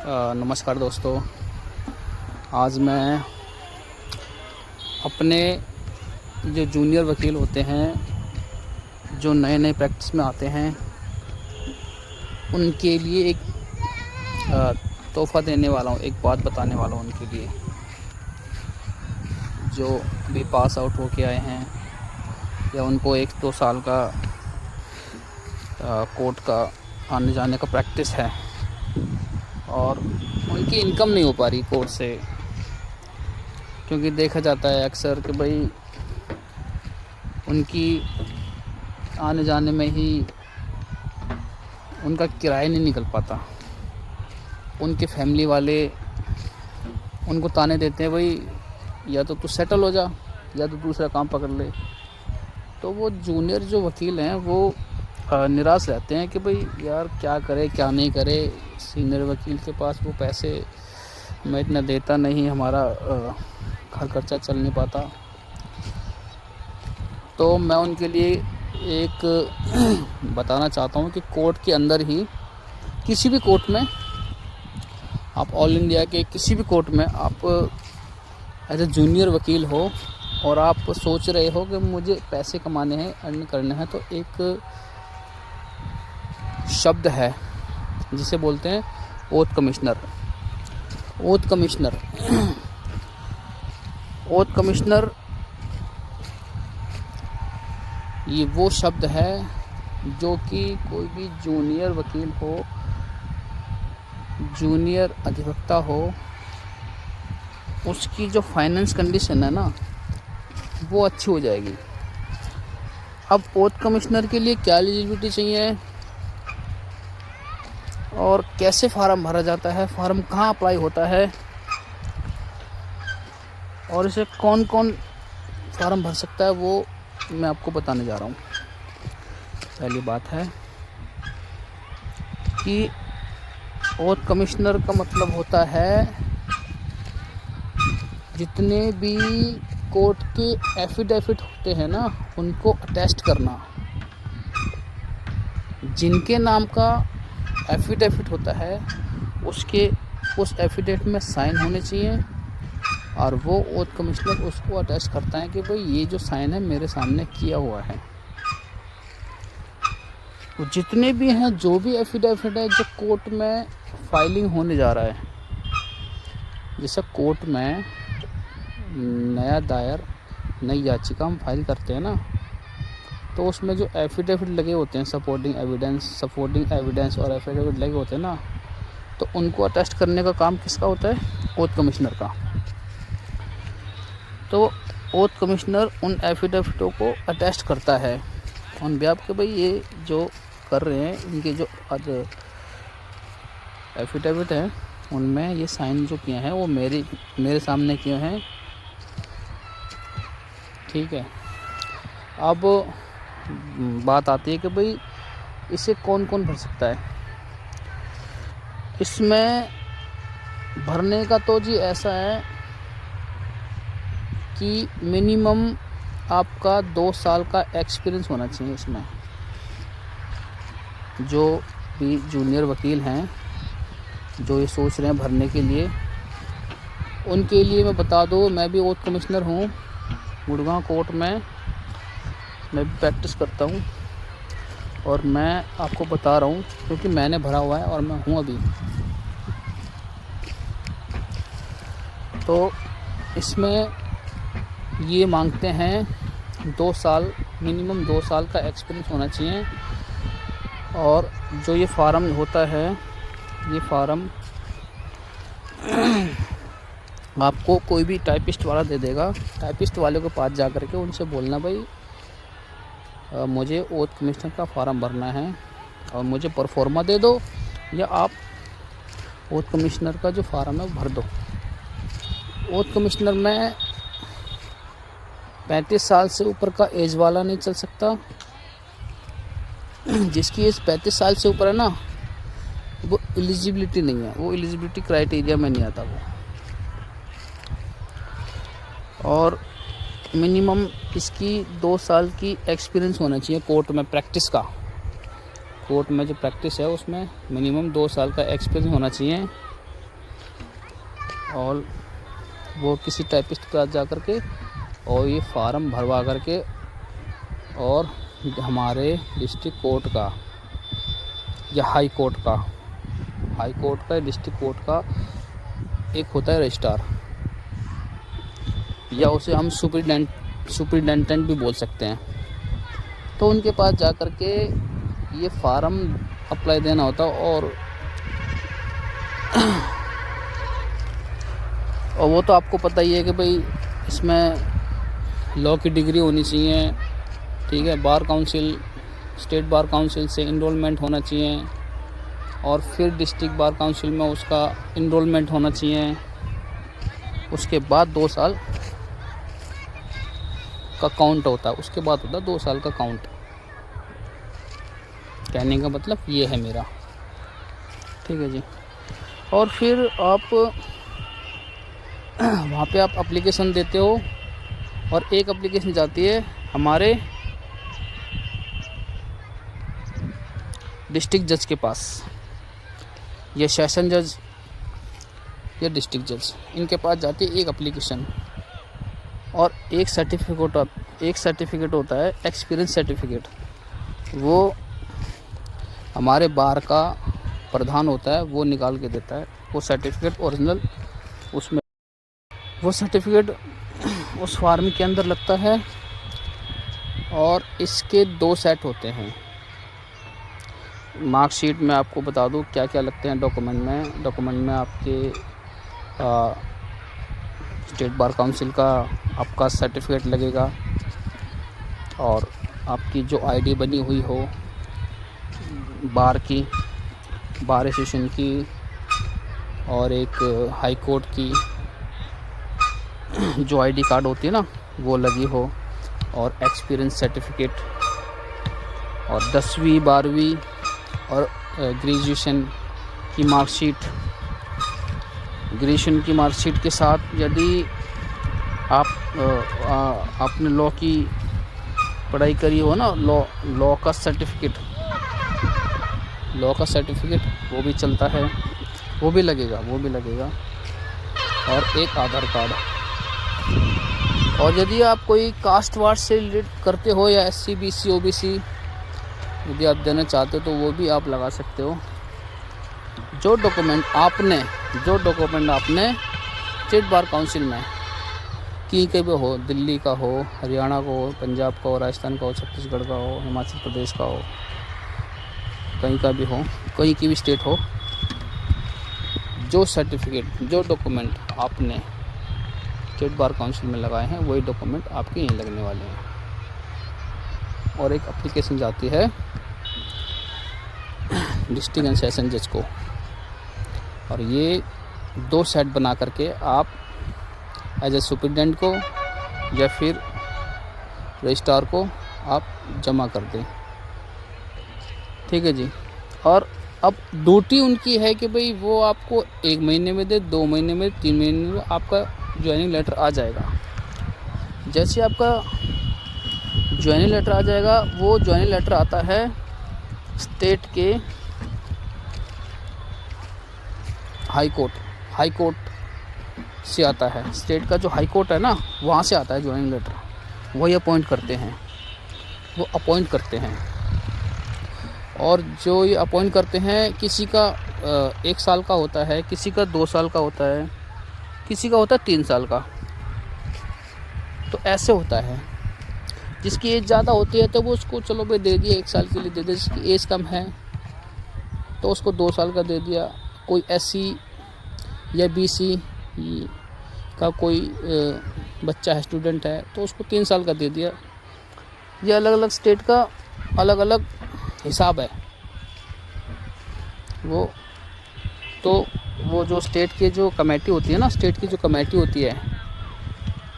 नमस्कार दोस्तों। आज मैं अपने जो जूनियर वकील होते हैं, जो नए नए प्रैक्टिस में आते हैं, उनके लिए एक तोहफ़ा देने वाला हूँ, एक बात बताने वाला हूँ उनके लिए, जो भी पास आउट होके आए हैं या उनको 1-2 साल का कोर्ट का आने जाने का प्रैक्टिस है और उनकी इनकम नहीं हो पा रही कोर्ट से। क्योंकि देखा जाता है अक्सर कि भाई उनकी आने जाने में ही उनका किराया नहीं निकल पाता। उनके फैमिली वाले उनको ताने देते हैं, भाई या तो तू सेटल हो जा या तो दूसरा काम पकड़ ले। तो वो जूनियर जो वकील हैं वो निराश रहते हैं कि भाई यार क्या करे क्या नहीं करे। सीनियर वकील के पास वो पैसे मैं इतना देता नहीं, हमारा घर खर्चा चल नहीं पाता। तो मैं उनके लिए एक बताना चाहता हूँ कि कोर्ट के अंदर ही, किसी भी कोर्ट में, आप ऑल इंडिया के किसी भी कोर्ट में आप एज ए जूनियर वकील हो और आप सोच रहे हो कि मुझे पैसे कमाने हैं, अर्न करने हैं, तो एक शब्द है जिसे बोलते हैं oath commissioner. Oath commissioner oath commissioner ये वो शब्द है जो कि कोई भी जूनियर वकील हो, जूनियर अधिवक्ता हो, उसकी जो फाइनेंस कंडीशन है ना वो अच्छी हो जाएगी। अब ओथ कमिश्नर के लिए क्या एलिजिबिलिटी चाहिए और कैसे फार्म भरा जाता है, फार्म कहाँ अप्लाई होता है और इसे कौन कौन फार्म भर सकता है, वो मैं आपको बताने जा रहा हूँ। पहली बात है कि ओथ कमिश्नर का मतलब होता है जितने भी कोर्ट के एफिडेविट होते हैं ना उनको अटेस्ट करना। जिनके नाम का एफिडेविट होता है उसके उस एफिडेविट में साइन होने चाहिए और वो ओथ कमिश्नर उसको अटेस्ट करता है कि भाई ये जो साइन है मेरे सामने किया हुआ है। तो जितने भी हैं, जो भी एफिडेविट है जो कोर्ट में फाइलिंग होने जा रहा है, जैसे कोर्ट में नया दायर नई याचिका हम फाइल करते हैं ना, तो उसमें जो एफिडेविट लगे होते हैं, सपोर्टिंग एविडेंस और एफिडेविट लगे होते हैं ना, तो उनको अटेस्ट करने का काम किसका होता है? ओथ कमिश्नर का। तो ओथ कमिश्नर उन एफिडेविटों को अटेस्ट करता है ऑन बिहाफ के भाई ये जो कर रहे हैं, इनके जो एफिडेविट हैं उनमें ये साइन जो किए हैं वो मेरे सामने किए हैं। ठीक है। अब बात आती है कि भाई इसे कौन कौन भर सकता है। इसमें भरने का तो जी ऐसा है कि मिनिमम आपका 2 साल का एक्सपीरियंस होना चाहिए। इसमें जो भी जूनियर वकील हैं जो ये सोच रहे हैं भरने के लिए, उनके लिए मैं बता दूँ, मैं भी ओथ कमिश्नर हूँ गुड़गांव कोर्ट में, मैं भी प्रैक्टिस करता हूँ और मैं आपको बता रहा हूँ क्योंकि मैंने भरा हुआ है और मैं हूँ अभी। तो इसमें ये मांगते हैं 2 साल, मिनिमम 2 साल का एक्सपीरियंस होना चाहिए। और जो ये फार्म होता है, ये फार्म आपको कोई भी टाइपिस्ट वाला दे देगा। टाइपिस्ट वाले के पास जा कर के उनसे बोलना, भाई मुझे ओथ कमिश्नर का फार्म भरना है और मुझे परफॉर्मा दे दो, या आप ओथ कमिश्नर का जो फार्म है वो भर दो। ओथ कमिश्नर में 35 साल से ऊपर का एज वाला नहीं चल सकता। जिसकी एज 35 साल से ऊपर है ना, वो एलिजिबिलिटी नहीं है, वो एलिजिबिलिटी क्राइटेरिया में नहीं आता वो। और मिनिमम इसकी 2 साल की एक्सपीरियंस होना चाहिए कोर्ट में प्रैक्टिस का। कोर्ट में जो प्रैक्टिस है उसमें मिनिमम 2 साल का एक्सपीरियंस होना चाहिए। और वो किसी टाइपिस्ट के पास जा कर के और ये फार्म भरवा करके और हमारे डिस्ट्रिक्ट कोर्ट का या हाई कोर्ट का डिस्ट्रिक्ट कोर्ट का एक होता है रजिस्ट्रार, या उसे हम सुपरिटेंडेंट भी बोल सकते हैं। तो उनके पास जा कर के ये फार्म अप्लाई देना होता और वो तो आपको पता ही है कि भाई इसमें लॉ की डिग्री होनी चाहिए, ठीक है, bar council, state bar council से इनरोलमेंट होना चाहिए और फिर डिस्ट्रिक्ट बार काउंसिल में उसका इनरोलमेंट होना चाहिए। उसके बाद 2 साल का काउंट होता है, उसके बाद होता है 2 साल का काउंट। कहने का मतलब ये है मेरा, ठीक है जी। और फिर आप वहाँ पे आप एप्लीकेशन देते हो और एक एप्लीकेशन जाती है हमारे डिस्ट्रिक्ट जज के पास, या सेशन जज या डिस्ट्रिक्ट जज, इनके पास जाती है एक एप्लीकेशन और एक सर्टिफिकेट होता है, एक्सपीरियंस सर्टिफिकेट। वो हमारे बार का प्रधान होता है, वो निकाल के देता है वो सर्टिफिकेट ओरिजिनल। उसमें वो सर्टिफिकेट उस फार्म के अंदर लगता है और इसके 2 सेट होते हैं। मार्कशीट में आपको बता दूं क्या क्या लगते हैं डॉक्यूमेंट में आपके स्टेट बार काउंसिल का आपका सर्टिफिकेट लगेगा और आपकी जो आईडी बनी हुई हो बार की, बार एसोसिएशन की, और एक हाई कोर्ट की जो आईडी कार्ड होती है ना वो लगी हो, और एक्सपीरियंस सर्टिफिकेट, और 10वीं 12वीं और ग्रेजुएशन की मार्कशीट। ग्रेजुएशन की मार्कशीट के साथ यदि आपने लॉ की पढ़ाई करी हो ना, लॉ का सर्टिफिकेट वो भी चलता है, वो भी लगेगा। और एक आधार कार्ड। और यदि आप कोई कास्ट वार्ड से रिलेट करते हो या SC BC OBC यदि आप देना चाहते हो तो वो भी आप लगा सकते हो। जो डॉक्यूमेंट आपने स्टेट बार काउंसिल में कहीं भी हो, दिल्ली का हो, हरियाणा का हो, पंजाब का हो, राजस्थान का हो, छत्तीसगढ़ का हो, हिमाचल प्रदेश का हो, कहीं का भी हो, कहीं की भी स्टेट हो, जो सर्टिफिकेट जो डॉक्यूमेंट आपने स्टेट बार काउंसिल में लगाए हैं वही डॉक्यूमेंट आपके यहीं लगने वाले हैं। और एक एप्लीकेशन जाती है डिस्ट्रिक्ट एंड सेशन जज को, और ये 2 सेट बना करके आप एज ए सुपरिटेंडेंट को या फिर रजिस्ट्रार को आप जमा कर दें, ठीक है जी। और अब ड्यूटी उनकी है कि भाई वो आपको 1 महीने में दे, 2 महीने में, 3 महीने में आपका ज्वाइनिंग लेटर आ जाएगा। जैसे आपका ज्वाइनिंग लेटर आ जाएगा, वो ज्वाइनिंग लेटर आता है स्टेट के हाई कोर्ट से आता है। स्टेट का जो हाई कोर्ट है ना, वहाँ से आता है ज्वाइनिंग लेटर, वही अपॉइंट करते हैं। और जो ये अपॉइंट करते हैं, किसी का 1 साल का होता है, किसी का 2 साल का होता है, किसी का होता है 3 साल का। तो ऐसे होता है। जिसकी एज ज़्यादा होती है तो वो उसको चलो भाई दे दिया 1 साल के लिए दे दिया, जिसकी एज कम है तो उसको 2 साल का दे दिया। कोई SC या BC का कोई बच्चा है, स्टूडेंट है, तो उसको 3 साल का दे दिया। ये अलग अलग स्टेट का अलग अलग हिसाब है। वो जो स्टेट की जो कमेटी होती है ना, स्टेट की जो कमेटी होती है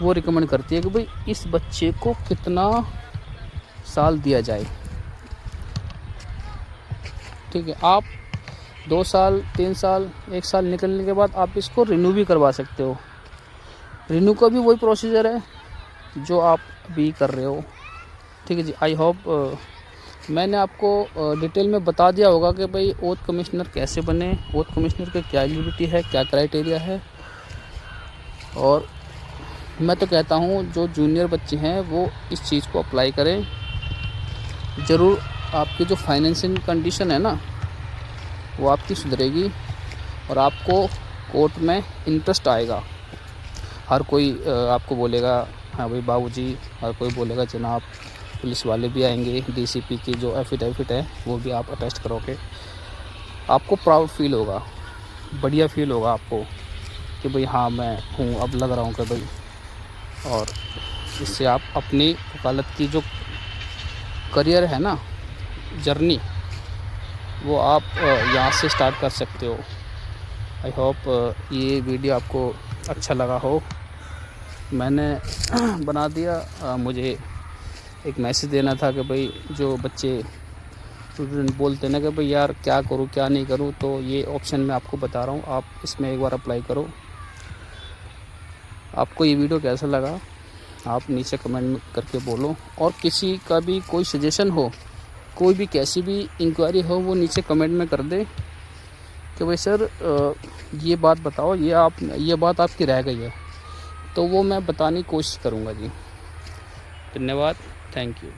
वो रिकमेंड करती है कि भाई इस बच्चे को कितना साल दिया जाए, ठीक है। आप 2 साल, 3 साल, 1 साल निकलने के बाद आप इसको रिन्यू भी करवा सकते हो। रिन्यू का भी वही प्रोसीजर है जो आप अभी कर रहे हो, ठीक है जी। आई होप मैंने आपको डिटेल में बता दिया होगा कि भाई ओथ कमिश्नर कैसे बने, ओथ कमिश्नर की क्या एलिजिबिलिटी है, क्या क्राइटेरिया है, और मैं तो कहता हूँ जो जूनियर बच्चे हैं वो इस चीज़ को अप्लाई करें। ज़रूर आपकी जो फाइनेंशियल कंडीशन है ना वो आपकी सुधरेगी और आपको कोर्ट में इंटरेस्ट आएगा। हर कोई आपको बोलेगा हाँ भाई बाबूजी, हर कोई बोलेगा जनाब, पुलिस वाले भी आएंगे, डीसीपी की जो एफिडेविट है वो भी आप अटेस्ट करोगे। आपको प्राउड फील होगा, बढ़िया फील होगा आपको कि भाई हाँ मैं हूँ, अब लग रहा हूँ कि भाई। और इससे आप अपनी वकालत की जो करियर है ना, जर्नी, वो आप यहाँ से स्टार्ट कर सकते हो। आई होप ये वीडियो आपको अच्छा लगा हो। मैंने बना दिया। मुझे एक मैसेज देना था कि भाई जो बच्चे स्टूडेंट बोलते हैं ना कि भाई यार क्या करूँ क्या नहीं करूँ, तो ये ऑप्शन मैं आपको बता रहा हूँ, आप इसमें एक बार अप्लाई करो। आपको ये वीडियो कैसा लगा आप नीचे कमेंट करके बोलो। और किसी का भी कोई सजेशन हो, कोई भी कैसी भी इंक्वायरी हो, वो नीचे कमेंट में कर दे कि भाई सर ये बात बताओ, ये बात आपकी रह गई है, तो वो मैं बताने की कोशिश करूँगा जी। धन्यवाद, थैंक यू।